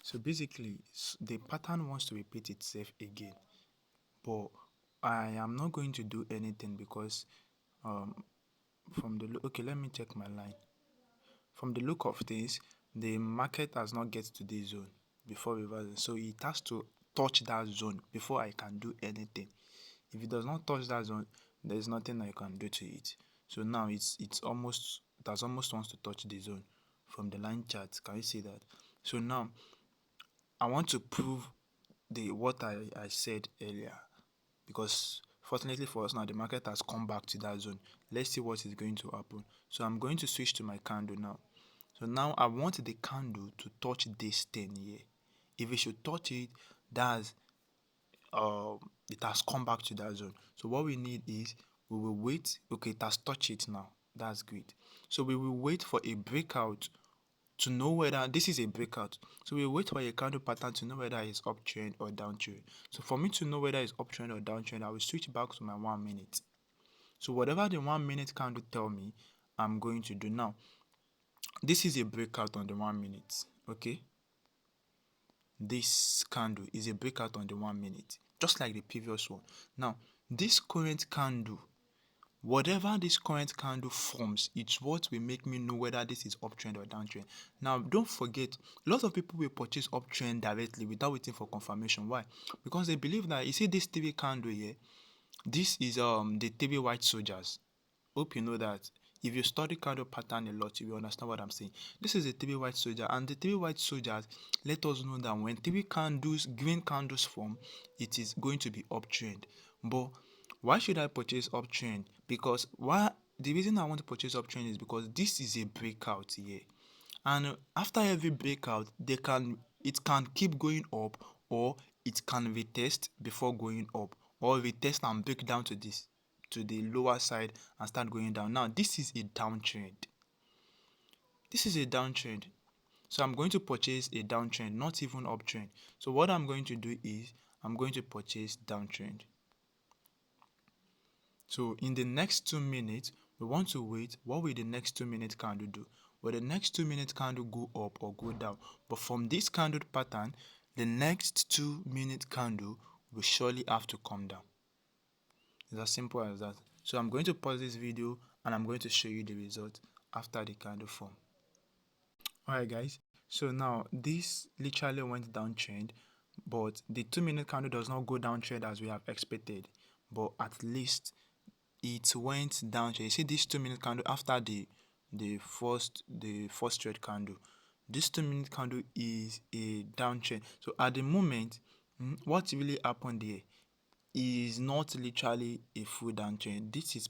So basically, the pattern wants to repeat itself again, but I am not going to do anything because um okay, let me check my line. From the look of things, the market has not get to this zone before reversing, so it has to touch that zone before I can do anything. If it does not touch that zone, there is nothing I can do to it. So now it has almost wants to touch the zone from the line chart. Can you see that? So now I want to prove what I said earlier, because fortunately for us now the market has come back to that zone. Let's see what is going to happen. So I'm going to switch to my candle now. So now I want the candle to touch this 10 here. If it should touch it, that's it has come back to that zone. So what we need is we will wait. Okay, it has touched it now. That's great. So we will wait for a breakout to know whether this is a breakout. So we wait for a candle pattern to know whether it's uptrend or downtrend. So for me to know whether it's uptrend or downtrend, I will switch back to my 1 minute. So whatever the 1 minute candle tell me, I'm going to do. Now this is a breakout on the 1 minute. Okay, this candle is a breakout on the 1 minute, just like the previous one. Now this current candle, whatever this current candle forms, it's what will make me know whether this is uptrend or downtrend. Now don't forget, a lot of people will purchase uptrend directly without waiting for confirmation. Why? Because they believe that, you see this three candle here, this is the three white soldiers. Hope you know that. If you study candle pattern a lot, you will understand what I'm saying. This is a three white soldier, and the three white soldiers let us know that when three candles, green candles form, it is going to be uptrend. But why should I purchase uptrend? Because the reason I want to purchase uptrend is because this is a breakout here, and after every breakout, it can keep going up, or it can retest before going up, or retest and break down to the lower side and start going down. Now this is a downtrend. This is a downtrend. So I'm going to purchase a downtrend, not even uptrend. So what I'm going to do is I'm going to purchase downtrend. So in the next 2 minutes, we want to wait. What will the next 2 minute candle do? Will the next 2 minute candle go up or go down? But from this candle pattern, the next 2 minute candle will surely have to come down. It's as simple as that. So I'm going to pause this video and I'm going to show you the result after the candle form. Alright guys, so now this literally went downtrend, but the 2 minute candle does not go downtrend as we have expected, but at least it went down. You see this 2 minute candle after the first trade candle, this 2 minute candle is a downtrend. So at the moment, what really happened here is not literally a full downtrend. This is,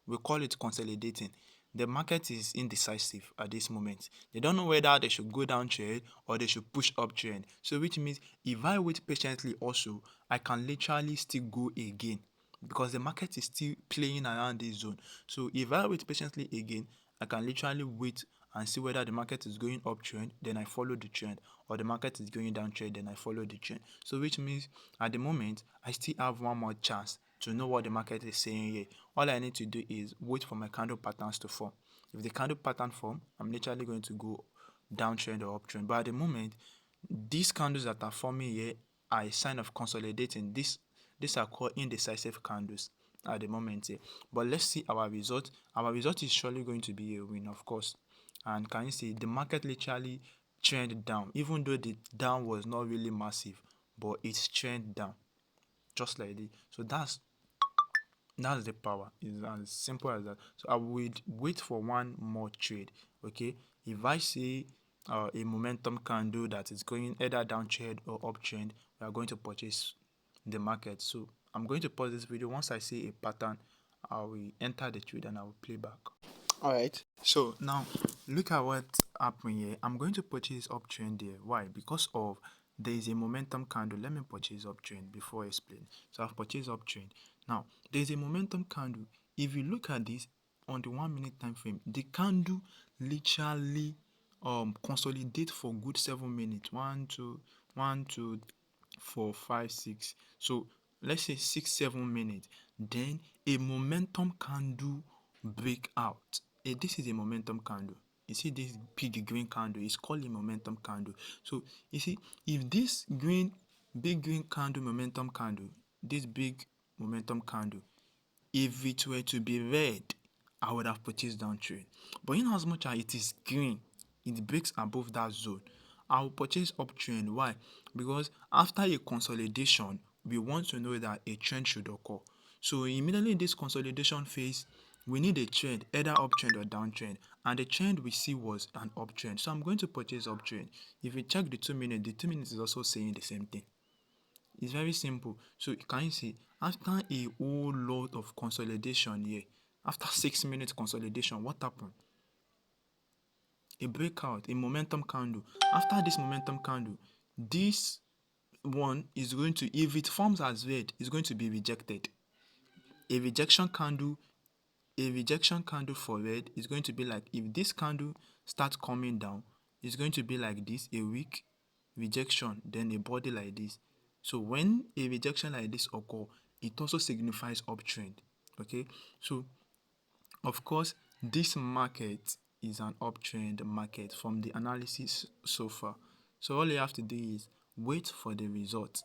we call it consolidating. The market is indecisive at this moment. They don't know whether they should go downtrend or they should push uptrend. So which means if I wait patiently also, I can literally still go again, because the market is still playing around this zone. So if I wait patiently again, I can literally wait and see whether the market is going uptrend, then I follow the trend, or the market is going downtrend, then I follow the trend. So which means at the moment I still have one more chance to know what the market is saying here. All I need to do is wait for my candle patterns to form. If the candle pattern form, I'm literally going to go downtrend or uptrend. But at the moment, these candles that are forming here are a sign of consolidating. These are called indecisive candles at the moment here. But let's see our result. Our result is surely going to be a win, of course. And can you see the market literally trend down, even though the down was not really massive, but it's trend down just like this. So that's the power. It's as simple as that. So I would wait for one more trade. Okay, if I see a momentum candle that is going either downtrend or uptrend, we are going to purchase the market. So I'm going to pause this video. Once I see a pattern, I will enter the trade and I will play back. Alright, so now look at what happened here. I'm going to purchase uptrend there. Why? Because of there is a momentum candle. Let me purchase uptrend before I explain. So I've purchased uptrend. Now there is a momentum candle. If you look at this on the 1 minute time frame, the candle literally consolidate for good 7 minutes. 1 2 4 5 6. So let's say 6-7 minutes. Then a momentum candle break out. This is a momentum candle. You see this big green candle, it's called a momentum candle. So you see, if this big green candle, momentum candle, this big momentum candle, if it were to be red, I would have purchased downtrend. But in as much as it is green, it breaks above that zone, I will purchase uptrend. Why? Because after a consolidation, we want to know that a trend should occur. So immediately in this consolidation phase, we need a trend, either uptrend or downtrend. And the trend we see was an uptrend. So I'm going to purchase uptrend. If you check the 2 minutes is also saying the same thing. It's very simple. So can you see, after a whole lot of consolidation here, after 6 minutes consolidation, what happened? A breakout, a momentum candle. After this momentum candle, this one is going to, if it forms as red, is going to be rejected. A rejection candle, a rejection candle for red is going to be like, if this candle starts coming down, it's going to be like this, a weak rejection, then a body like this. So when a rejection like this occur, it also signifies uptrend. Okay, so of course this market is an uptrend market from the analysis so far. So all you have to do is wait for the result,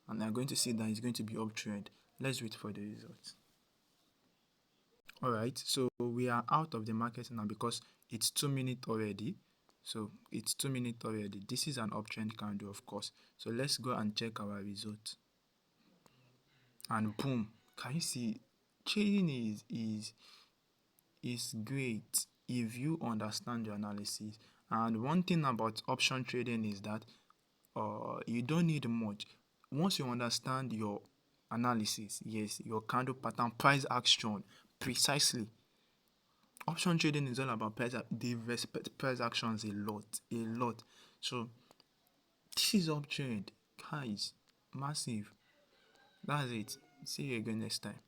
and I'm going to see that it's going to be uptrend. Let's wait for the result. All right, so we are out of the market now because it's 2 minutes already. So it's 2 minutes already. This is an uptrend candle, of course. So let's go and check our result. And boom, can you see? Trading is great if you understand your analysis. And one thing about option trading is that you don't need much. Once you understand your analysis, yes, your candle pattern, price action precisely. Option trading is all about price. They respect price actions a lot. So this is uptrend, guys, massive. That's it. See you again next time.